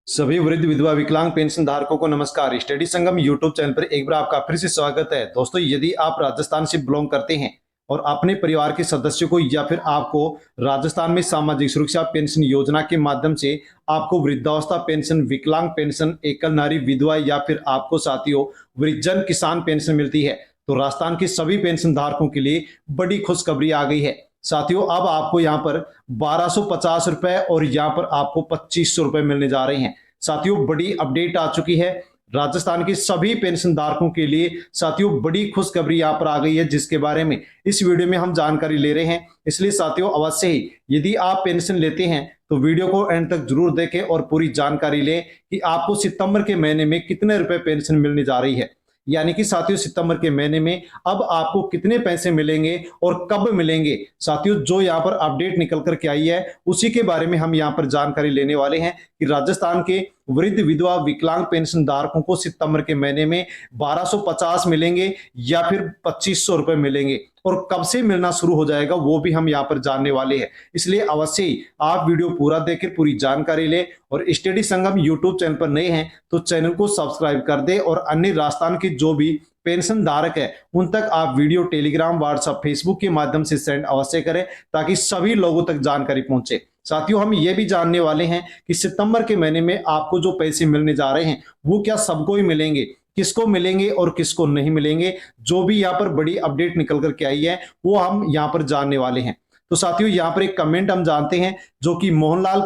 सभी वृद्ध विधवा विकलांग पेंशन धारकों को नमस्कार। स्टडी संगम यूट्यूब चैनल पर एक बार आपका फिर से स्वागत है। दोस्तों, यदि आप राजस्थान से बिलोंग करते हैं और अपने परिवार के सदस्यों को या फिर आपको राजस्थान में सामाजिक सुरक्षा पेंशन योजना के माध्यम से आपको वृद्धावस्था पेंशन, विकलांग पेंशन, एकल नारी विधवा या फिर आपको साथियों वृद्धजन किसान पेंशन मिलती है, तो राजस्थान के सभी पेंशन धारकों के लिए बड़ी खुशखबरी आ गई है। साथियों, अब आपको यहाँ पर 1250 रुपए और यहाँ पर आपको 2500 रुपए मिलने जा रहे हैं। साथियों, बड़ी अपडेट आ चुकी है राजस्थान के सभी पेंशन धारकों के लिए। साथियों, बड़ी खुशखबरी यहाँ पर आ गई है, जिसके बारे में इस वीडियो में हम जानकारी ले रहे हैं। इसलिए साथियों, अवश्य ही यदि आप पेंशन लेते हैं तो वीडियो को एंड तक जरूर देखें और पूरी जानकारी लें कि आपको सितंबर के महीने में कितने रुपए पेंशन मिलने जा रही है। यानी कि साथियों, सितंबर के महीने में अब आपको कितने पैसे मिलेंगे और कब मिलेंगे। साथियों, जो यहाँ पर अपडेट निकल करके आई है उसी के बारे में हम यहाँ पर जानकारी लेने वाले हैं कि राजस्थान के वृद्ध विधवा विकलांग पेंशन धारकों को सितंबर के महीने में 1250 मिलेंगे या फिर 2500 रुपए मिलेंगे, और कब से मिलना शुरू हो जाएगा वो भी हम यहाँ पर जानने वाले हैं। इसलिए अवश्य ही आप वीडियो पूरा देखकर पूरी जानकारी ले, और स्टडी संगम यूट्यूब चैनल पर नए हैं तो चैनल को सब्सक्राइब कर दे, और अन्य राजस्थान के जो भी पेंशन धारक है उन तक आप वीडियो टेलीग्राम, व्हाट्सएप, फेसबुक के माध्यम से सेंड अवश्य करें ताकि सभी लोगों तक जानकारी पहुंचे। साथियों, हम ये भी जानने वाले हैं कि सितंबर के महीने में आपको जो पैसे मिलने जा रहे हैं वो क्या सबको ही मिलेंगे, किसको मिलेंगे और किसको नहीं मिलेंगे। जो भी यहाँ पर बड़ी अपडेट निकल करके आई है वो हम यहाँ पर जानने वाले हैं। तो साथियों, यहाँ पर एक कमेंट हम जानते हैं जो कि मनोहर लाल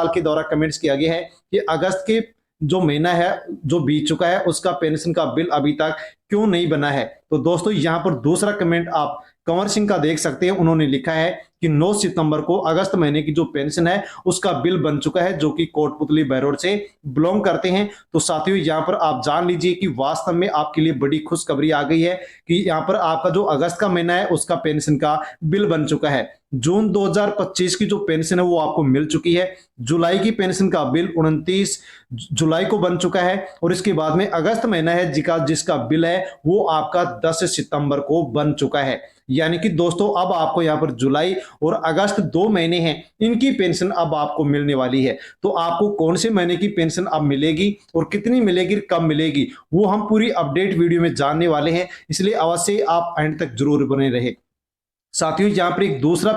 के द्वारा कमेंट्स किया गया है कि अगस्त के जो महीना है जो बीत चुका है उसका पेंशन का बिल अभी तक क्यों नहीं बना है। तो दोस्तों, यहाँ पर दूसरा कमेंट आप कंवर सिंह का देख सकते हैं। उन्होंने लिखा है कि 9 सितंबर को अगस्त महीने की जो पेंशन है उसका बिल बन चुका है, जो कि कोटपुतली बहरोड से बिलोंग करते हैं। तो साथियों, यहाँ पर आप जान लीजिए कि वास्तव में आपके लिए बड़ी खुशखबरी आ गई है कि यहाँ पर आपका जो अगस्त का महीना है उसका पेंशन का बिल बन चुका है। जून 2025 की जो पेंशन है वो आपको मिल चुकी है। जुलाई की पेंशन का बिल 29 जुलाई को बन चुका है, और इसके बाद में अगस्त महीना है जिसका बिल है वो आपका 10 सितंबर को बन चुका है। यानी कि दोस्तों, अब आपको यहाँ पर जुलाई और अगस्त 2 महीने हैं, इनकी पेंशन अब आपको मिलने वाली है। तो आपको कौन से महीने की पेंशन अब मिलेगी और कितनी मिलेगी, कब मिलेगी, वो हम पूरी अपडेट वीडियो में जानने वाले हैं। इसलिए अवश्य आप एंड तक जरूर बने रहे। साथियों, यहाँ पर एक दूसरा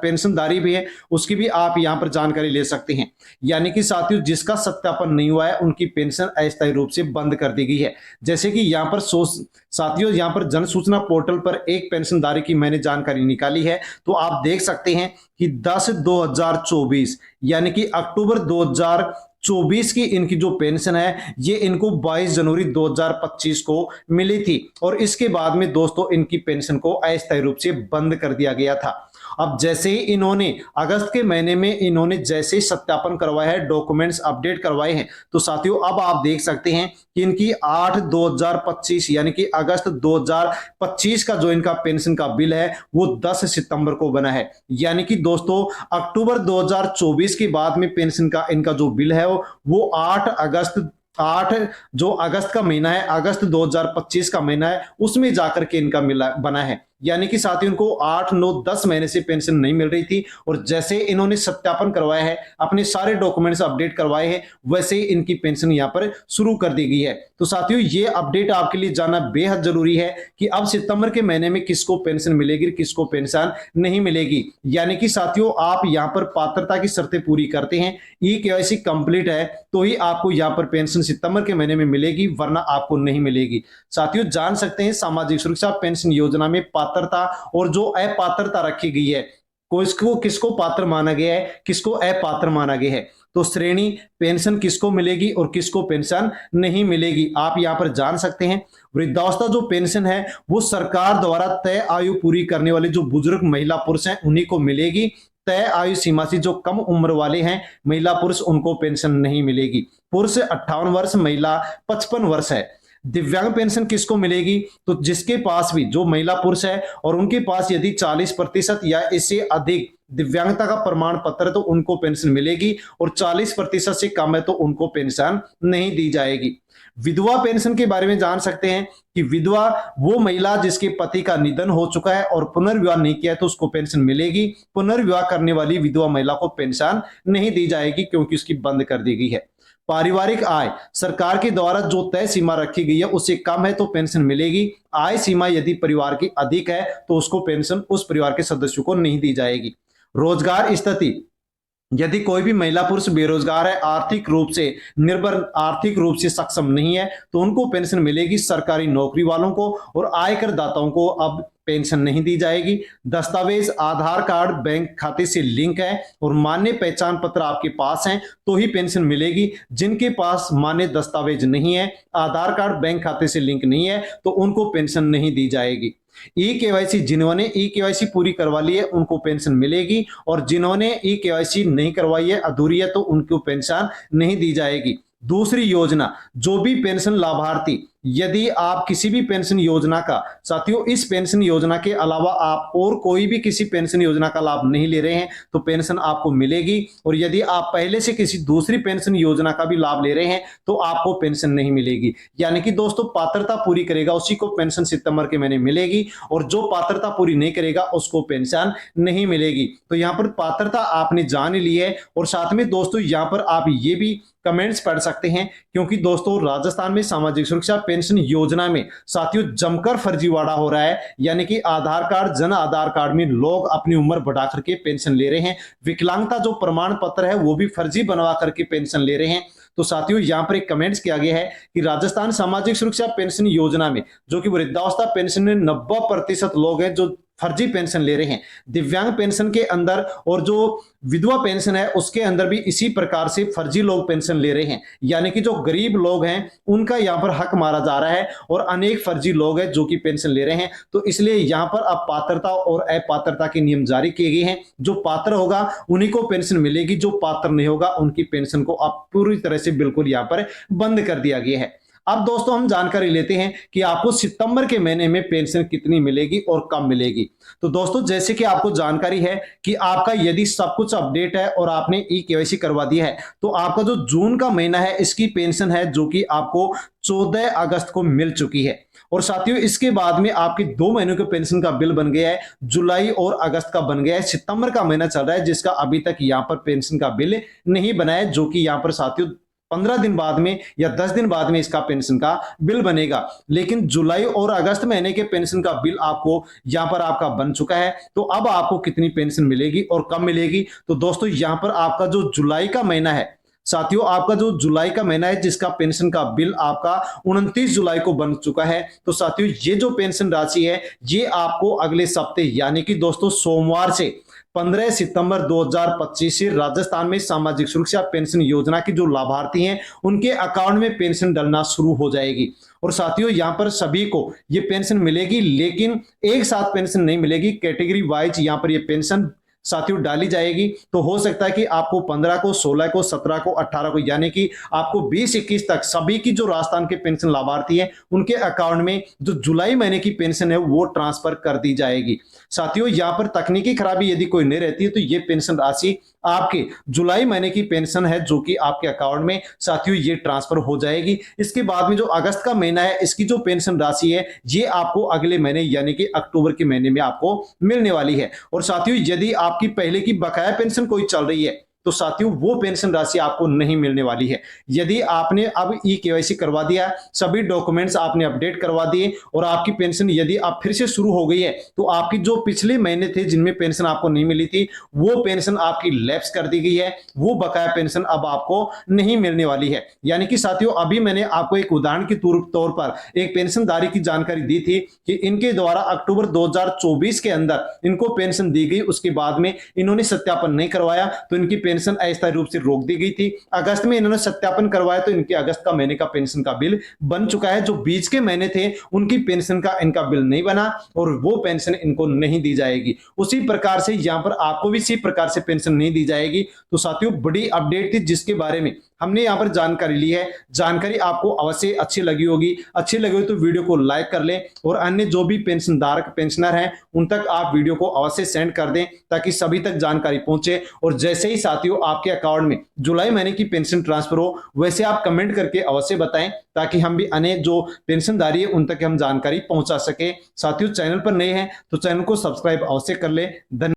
पेंशनधारी भी है, उसकी भी आप यहाँ पर जानकारी ले सकते हैं। यानी कि साथियों, जिसका सत्यापन नहीं हुआ है उनकी पेंशन अस्थायी रूप से बंद कर दी गई है। जैसे कि यहाँ पर साथियों, यहाँ पर जन सूचना पोर्टल पर एक पेंशनधारी की मैंने जानकारी निकाली है, तो आप देख सकते हैं कि 10/2024 यानी कि अक्टूबर 2024 की इनकी जो पेंशन है ये इनको 22 जनवरी 2025 को मिली थी, और इसके बाद में दोस्तों इनकी पेंशन को अस्थायी रूप से बंद कर दिया गया था। अब जैसे ही इन्होंने अगस्त के महीने में इन्होंने जैसे ही सत्यापन करवाया है, डॉक्यूमेंट्स अपडेट करवाए हैं, तो साथियों अब आप देख सकते हैं कि इनकी 8/2025 यानी कि अगस्त 2025 का जो इनका पेंशन का बिल है वो 10 सितंबर को बना है। यानी कि दोस्तों, अक्टूबर 2024 के बाद में पेंशन का इनका जो बिल है वो 8 जो अगस्त का महीना है, अगस्त 2025 का महीना है, उसमें जाकर के इनका मिला बना है। यानी कि साथियों, इनको 8, 9, 10 महीने से पेंशन नहीं मिल रही थी, और जैसे इन्होंने सत्यापन करवाया है, अपने सारे डॉक्यूमेंट्स अपडेट करवाए हैं, वैसे ही इनकी पेंशन यहां पर शुरू कर दी गई है। तो साथियों, ये अपडेट आपके लिए जानना बेहद जरूरी है कि अब सितंबर के महीने में किसको पेंशन मिलेगी, किसको पेंशन नहीं मिलेगी। यानी कि साथियों, आप यहां पर पात्रता की शर्तें पूरी करते हैं, ई-केवाईसी कंप्लीट है, तो ही आपको यहां पर पेंशन सितंबर के महीने में मिलेगी, वरना आपको नहीं मिलेगी। साथियों, जान सकते हैं सामाजिक सुरक्षा पेंशन योजना में पात्रता और जो अपात्रता रखी गई है, किसको पात्र माना गया है, किसको अपात्र माना गया है। तो श्रेणी पेंशन किसको मिलेगी और किसको पेंशन नहीं मिलेगी, आप यहां पर जान सकते हैं। वृद्धावस्था जो पेंशन है वो सरकार द्वारा तय आयु पूरी करने वाले जो बुजुर्ग महिला पुरुष हैं उन्हीं को मिलेगी। तय आयु सीमा से जो कम उम्र वाले हैं महिला पुरुष, उनको पेंशन नहीं मिलेगी। पुरुष 58 वर्ष, महिला 55 वर्ष है। दिव्यांग पेंशन किसको मिलेगी, तो जिसके पास भी जो महिला पुरुष है और उनके पास यदि 40% या इससे अधिक दिव्यांगता का प्रमाण पत्र है तो उनको पेंशन मिलेगी, और 40% से कम है तो उनको पेंशन नहीं दी जाएगी। विधवा पेंशन के बारे में जान सकते हैं कि विधवा वो महिला जिसके पति का निधन हो चुका है और पुनर्विवाह नहीं किया है तो उसको पेंशन मिलेगी। पुनर्विवाह करने वाली विधवा महिला को पेंशन नहीं दी जाएगी क्योंकि उसकी बंद कर दी गई है। पारिवारिक आय सरकार के द्वारा जो तय सीमा रखी गई है उससे कम है तो पेंशन मिलेगी। आय सीमा यदि परिवार की अधिक है तो उसको पेंशन उस परिवार के सदस्यों को नहीं दी जाएगी। रोजगार स्थिति, यदि कोई भी महिला पुरुष बेरोजगार है, आर्थिक रूप से निर्भर, आर्थिक रूप से सक्षम नहीं है तो उनको पेंशन मिलेगी। सरकारी नौकरी वालों को और आयकर दाताओं को अब पेंशन नहीं दी जाएगी। दस्तावेज आधार कार्ड बैंक खाते से लिंक है और मान्य पहचान पत्र आपके पास हैं तो ही पेंशन मिलेगी। जिनके पास मान्य दस्तावेज नहीं है, आधार कार्ड बैंक खाते से लिंक नहीं है तो उनको पेंशन नहीं दी जाएगी। ई केवाईसी, जिन्होंने ई केवाईसी पूरी करवा ली है उनको पेंशन मिलेगी, और जिन्होंने ई केवाईसी नहीं करवाई है, अधूरी है, तो उनको पेंशन नहीं दी जाएगी। दूसरी योजना, जो भी पेंशन लाभार्थी, यदि आप किसी भी पेंशन योजना का, साथियों इस पेंशन योजना के अलावा आप और कोई भी किसी पेंशन योजना का लाभ नहीं ले रहे हैं तो पेंशन आपको मिलेगी, और यदि आप पहले से किसी दूसरी पेंशन योजना का भी लाभ ले रहे हैं तो आपको पेंशन नहीं मिलेगी। यानी कि दोस्तों पात्रता पूरी करेगा उसी को पेंशन सितंबर के महीने मिलेगी, और जो पात्रता पूरी नहीं करेगा उसको पेंशन नहीं मिलेगी। तो यहाँ पर पात्रता आपने जान ली है, और साथ में दोस्तों यहाँ पर आप ये भी कमेंट्स पढ़ सकते हैं, क्योंकि दोस्तों राजस्थान में सामाजिक सुरक्षा पेंशन योजना में साथियों जमकर फर्जीवाड़ा हो रहा है। यानी कि आधार कार्ड, जन आधार कार्ड में लोग अपनी उम्र बढ़ा करके पेंशन ले रहे हैं। विकलांगता जो प्रमाण पत्र है वो भी फर्जी बनवा करके पेंशन ले रहे हैं। तो साथियों यहां पर एक कमेंट्स किया गया है कि राजस्थान सामाजिक सुरक्षा पेंशन योजना में, जो कि वृद्धावस्था पेंशन में 90% लोग हैं जो फर्जी पेंशन ले रहे हैं। दिव्यांग पेंशन के अंदर और जो विधवा पेंशन है उसके अंदर भी इसी प्रकार से फर्जी लोग पेंशन ले रहे हैं। यानी कि जो गरीब लोग हैं उनका यहाँ पर हक मारा जा रहा है, और अनेक फर्जी लोग हैं जो कि पेंशन ले रहे हैं। तो इसलिए यहाँ पर अब पात्रता और अपात्रता के नियम जारी किए गए हैं। जो पात्र होगा उन्हीं को पेंशन मिलेगी, जो पात्र नहीं होगा उनकी पेंशन को अब पूरी तरह से बिल्कुल यहाँ पर बंद कर दिया गया है। अब दोस्तों हम जानकारी लेते हैं कि आपको सितंबर के महीने में पेंशन कितनी मिलेगी और कब मिलेगी। तो दोस्तों जैसे कि आपको जानकारी है कि आपका यदि सब कुछ अपडेट है और आपने ई केवाईसी करवा दिया है तो आपका जो जून का महीना है इसकी पेंशन है जो कि आपको 14 अगस्त को मिल चुकी है। और साथियों इसके बाद में आपके 2 महीनों के पेंशन का बिल बन गया है, जुलाई और अगस्त का बन गया है। सितंबर का महीना चल रहा है जिसका अभी तक यहाँ पर पेंशन का बिल नहीं बना है, जो कि यहाँ पर साथियों 15 दिन बाद में या 10 दिन बाद में इसका पेंशन का बिल बनेगा। लेकिन जुलाई और अगस्त महीने के पेंशन का बिल आपको यहां पर आपका बन चुका है। तो अब आपको कितनी पेंशन मिलेगी और कब मिलेगी, तो दोस्तों यहां पर आपका जो जुलाई का महीना है, साथियों आपका जो जुलाई का महीना है जिसका पेंशन का बिल आपका 29 जुलाई को बन चुका है। तो साथियों ये जो पेंशन राशि है ये आपको अगले सप्ते यानी कि दोस्तों सोमवार से 15 सितंबर 2025 से राजस्थान में सामाजिक सुरक्षा पेंशन योजना के जो लाभार्थी हैं उनके अकाउंट में पेंशन डलना शुरू हो जाएगी। और साथियों यहां पर सभी को ये पेंशन मिलेगी, लेकिन एक साथ पेंशन नहीं मिलेगी, कैटेगरी वाइज यहां पर ये पेंशन साथियों डाली जाएगी। तो हो सकता है कि आपको 15 को, 16 को, 17 को, 18 को, यानी कि आपको 20-21 तक सभी की जो राजस्थान के पेंशन लाभार्थी हैं उनके अकाउंट में जो जुलाई महीने की पेंशन है वो ट्रांसफर कर दी जाएगी। साथियों यहां पर तकनीकी खराबी यदि कोई नहीं रहती है तो ये पेंशन राशि आपके जुलाई महीने की पेंशन है जो कि आपके अकाउंट में साथियों ये ट्रांसफर हो जाएगी। इसके बाद में जो अगस्त का महीना है इसकी जो पेंशन राशि है ये आपको अगले महीने यानी कि अक्टूबर के महीने में आपको मिलने वाली है। और साथियों यदि आपकी पहले की बकाया पेंशन कोई चल रही है तो साथियों वो पेंशन राशि आपको नहीं मिलने वाली है। यदि आपने अब ई केवाईसी करवा दिया, सभी डॉक्यूमेंट्स आपने अपडेट करवा दिए और आपकी पेंशन यदि अब फिर से शुरू हो गई है तो आपकी जो पिछले महीने थे जिनमें पेंशन आपको नहीं मिली थी वो पेंशन आपकी लैप्स कर दी गई है, वो बकाया पेंशन अब आपको नहीं मिलने वाली है। यानी कि साथियों अभी मैंने आपको एक उदाहरण के तौर पर एक पेंशनधारी की जानकारी दी थी कि इनके द्वारा अक्टूबर 2024 के अंदर इनको पेंशन दी गई, उसके बाद में इन्होंने सत्यापन नहीं करवाया तो इनकी पेंशन अस्थायी रूप से रोक दी गई थी। अगस्त में इन्होंने सत्यापन करवाया तो इनके अगस्त का महीने का पेंशन का बिल बन चुका है। जो बीच के महीने थे उनकी पेंशन का इनका बिल नहीं बना और वो पेंशन इनको नहीं दी जाएगी। उसी प्रकार से यहां पर आपको भी इसी प्रकार से पेंशन नहीं दी जाएगी। तो साथियों बड़ी अपडेट थी जिसके बारे में हमने यहाँ पर जानकारी ली है। जानकारी आपको अवश्य अच्छी लगी होगी। अच्छी लगी हो तो वीडियो को लाइक कर लें और अन्य जो भी पेंशन धारक पेंशनर हैं उन तक आप वीडियो को अवश्य सेंड कर दें ताकि सभी तक जानकारी पहुंचे। और जैसे ही साथियों आपके अकाउंट में जुलाई महीने की पेंशन ट्रांसफर हो वैसे आप कमेंट करके अवश्य बताएं ताकि हम भी अन्य जो पेंशनधारी है उन तक हम जानकारी पहुंचा सके। साथियों चैनल पर नए हैं तो चैनल को सब्सक्राइब अवश्य कर ले। धन्यवाद।